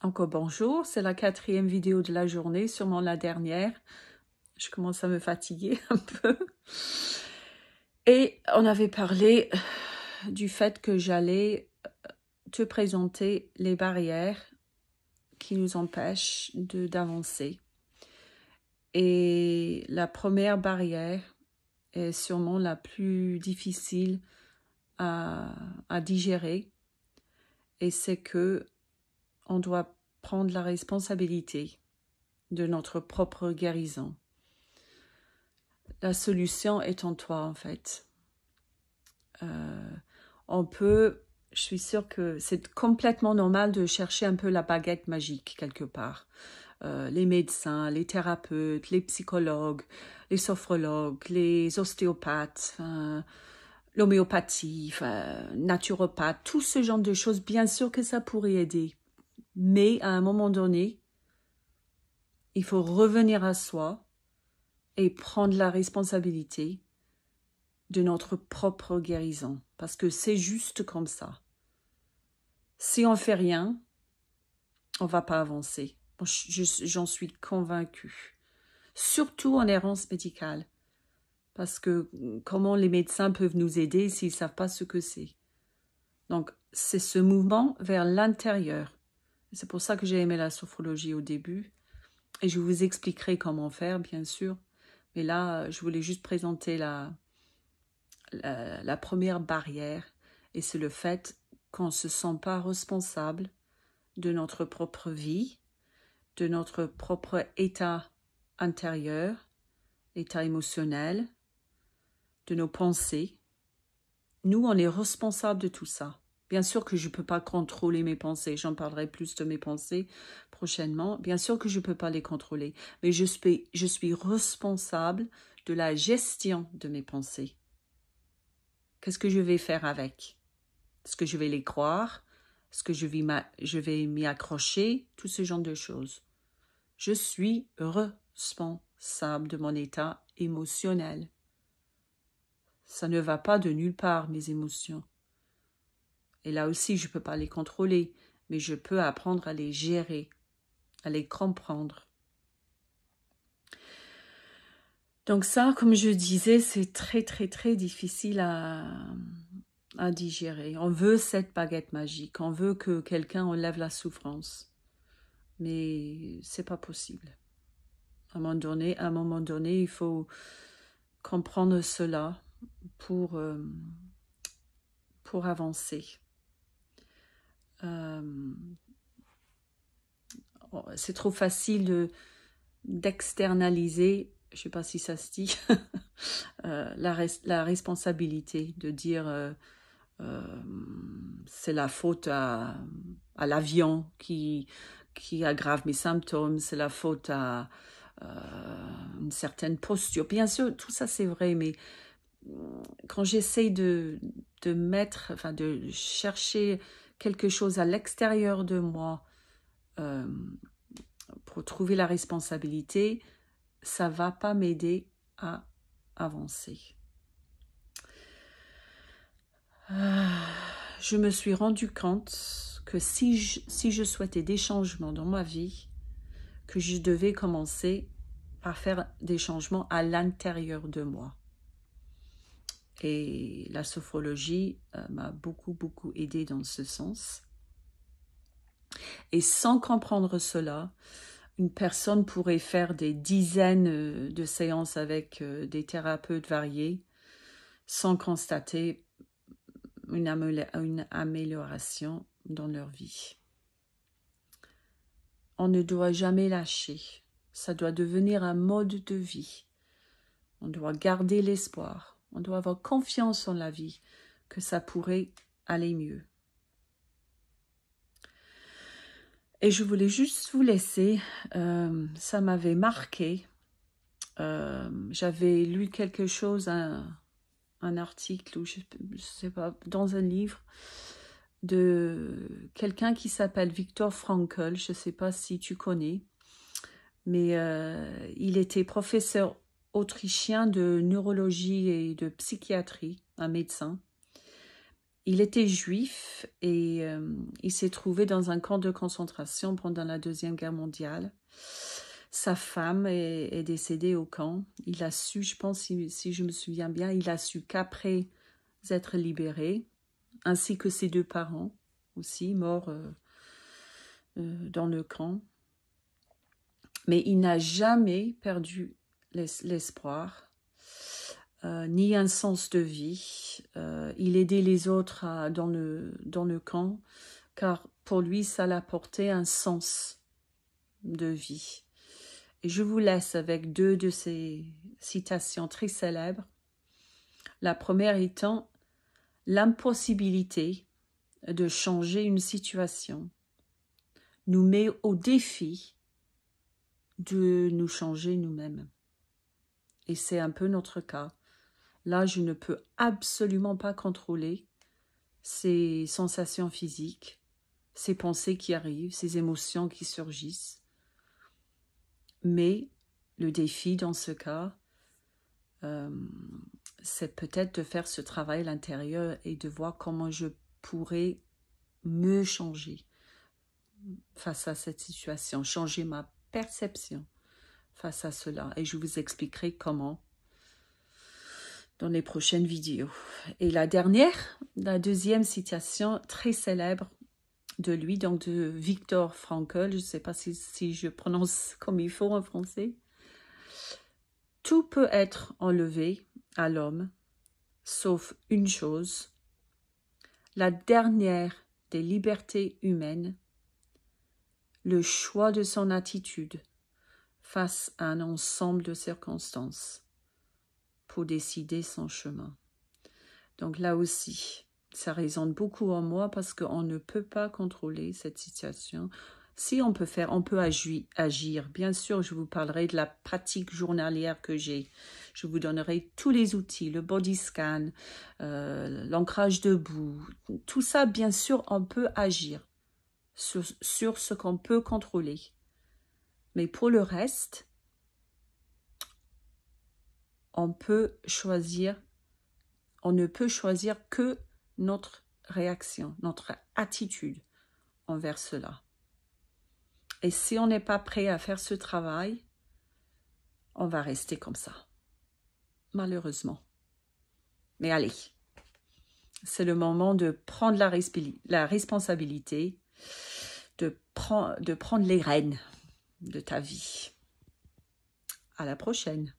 Encore bonjour, c'est la 4e vidéo de la journée, sûrement la dernière. Je commence à me fatiguer un peu. Et on avait parlé du fait que j'allais te présenter les barrières qui nous empêchent d'avancer. Et la première barrière est sûrement la plus difficile à digérer. Et c'est que on doit prendre la responsabilité de notre propre guérison. La solution est en toi, en fait. Je suis sûre que c'est complètement normal de chercher un peu la baguette magique quelque part. Les médecins, les thérapeutes, les psychologues, les sophrologues, les ostéopathes, l'homéopathie, naturopathe, tout ce genre de choses, bien sûr que ça pourrait aider. Mais à un moment donné, il faut revenir à soi et prendre la responsabilité de notre propre guérison. Parce que c'est juste comme ça. Si on fait rien, on va pas avancer. J'en suis convaincue. Surtout en errance médicale. Parce que comment les médecins peuvent nous aider s'ils ne savent pas ce que c'est? Donc, c'est ce mouvement vers l'intérieur. C'est pour ça que j'ai aimé la sophrologie au début. Et je vous expliquerai comment faire, bien sûr. Mais là, je voulais juste présenter la première barrière. Et c'est le fait qu'on ne se sent pas responsable de notre propre vie, de notre propre état intérieur, état émotionnel, de nos pensées. Nous, on est responsable de tout ça. Bien sûr que je ne peux pas contrôler mes pensées. J'en parlerai plus de mes pensées prochainement. Bien sûr que je ne peux pas les contrôler. Mais je suis responsable de la gestion de mes pensées. Qu'est-ce que je vais faire avec? Est-ce que je vais les croire? Est-ce que je vais m'y accrocher? Tout ce genre de choses. Je suis responsable de mon état émotionnel. Ça ne va pas de nulle part, mes émotions. Et là aussi, je ne peux pas les contrôler, mais je peux apprendre à les gérer, à les comprendre. Donc ça, comme je disais, c'est très, très, très difficile à digérer. On veut cette baguette magique, on veut que quelqu'un enlève la souffrance. Mais c'est pas possible. À un moment donné, il faut comprendre cela pour avancer. C'est trop facile d'externaliser, je ne sais pas si ça se dit, la responsabilité, de dire c'est la faute à l'avion qui aggrave mes symptômes, c'est la faute à une certaine posture. Bien sûr, tout ça c'est vrai, mais quand j'essaye de chercher quelque chose à l'extérieur de moi pour trouver la responsabilité, ça ne va pas m'aider à avancer. Je me suis rendu compte que si je souhaitais des changements dans ma vie, que je devais commencer par faire des changements à l'intérieur de moi. Et la sophrologie m'a beaucoup aidé dans ce sens. Et sans comprendre cela, une personne pourrait faire des dizaines de séances avec des thérapeutes variés sans constater une amélioration dans leur vie. On ne doit jamais lâcher. Ça doit devenir un mode de vie. On doit garder l'espoir. On doit avoir confiance en la vie, que ça pourrait aller mieux. Et je voulais juste vous laisser, ça m'avait marqué. J'avais lu quelque chose, un article, ou je sais pas, dans un livre, de quelqu'un qui s'appelle Viktor Frankl, je ne sais pas si tu connais, mais il était professeur autrichien de neurologie et de psychiatrie, un médecin. il était juif et il s'est trouvé dans un camp de concentration pendant la Deuxième Guerre mondiale. Sa femme est décédée au camp. Il a su, je pense, si je me souviens bien, il a su qu'après être libéré, ainsi que ses 2 parents aussi, morts dans le camp. Mais il n'a jamais perdu l'espoir, ni un sens de vie. Il aidait les autres dans le camp, car pour lui, ça l'apportait un sens de vie. Et je vous laisse avec 2 de ces citations très célèbres. La première étant « L'impossibilité de changer une situation nous met au défi de nous changer nous-mêmes. » Et c'est un peu notre cas. Là, je ne peux absolument pas contrôler ces sensations physiques, ces pensées qui arrivent, ces émotions qui surgissent. Mais le défi dans ce cas, c'est peut-être de faire ce travail à l'intérieur et de voir comment je pourrais me changer face à cette situation, changer ma perception face à cela. Et je vous expliquerai comment dans les prochaines vidéos. Et la deuxième citation très célèbre de lui, donc de Viktor Frankl, je ne sais pas si je prononce comme il faut en français. « Tout peut être enlevé à l'homme, sauf une chose, la dernière des libertés humaines, le choix de son attitude face à un ensemble de circonstances pour décider son chemin. » Donc là aussi, ça résonne beaucoup en moi parce qu'on ne peut pas contrôler cette situation. Si on peut faire, on peut agir. Bien sûr, je vous parlerai de la pratique journalière que j'ai. Je vous donnerai tous les outils, le body scan, l'ancrage debout. Tout ça, bien sûr, on peut agir sur ce qu'on peut contrôler. Mais pour le reste, on ne peut choisir que notre réaction, notre attitude envers cela. Et si on n'est pas prêt à faire ce travail, on va rester comme ça, malheureusement. Mais allez, c'est le moment de prendre la responsabilité, de prendre les rênes de ta vie. À la prochaine.